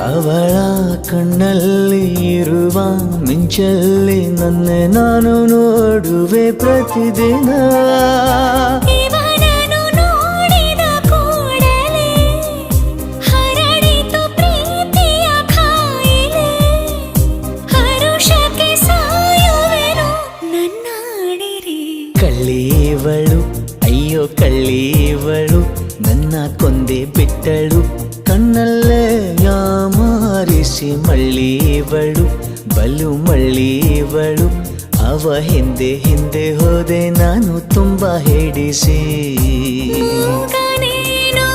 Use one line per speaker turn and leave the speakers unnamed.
ಅವಳ ಕಣ್ಣಲ್ಲಿ ಇರುವ ಮಿಂಚಲ್ಲಿ ನನ್ನ ನಾನು ನೋಡುವೆ ಪ್ರತಿದಿನ.
ಇವನನ್ನು ನೋಡಿದ ಕೂಡಲೇ ಹರಡಿತು ಪ್ರೀತಿಯ ಕಾಯಿಲೆ. ಹರುಷಕ್ಕೆ ಸಾಯುವೆನು ನನ್ನಾಡಿರಿ.
ಕಳ್ಳೀವಳು ಅಯ್ಯೋ ಕಳ್ಳೀವಳು ನನ್ನ ಕೊಂದೆ ಬಿಟ್ಟಳು. ಕಣ್ಣಲ್ಲೇ ಯಾಮಾರಿಸಿ ಮಳ್ಳೀವಳು ಬಲು ಮಳ್ಳೀವಳು. ಅವ ಹಿಂದೆ ಹಿಂದೆ ಹೋದೆ ನಾನು ತುಂಬ ಹಿಡಿಸಿ.
ಮೂಗನೇನೋ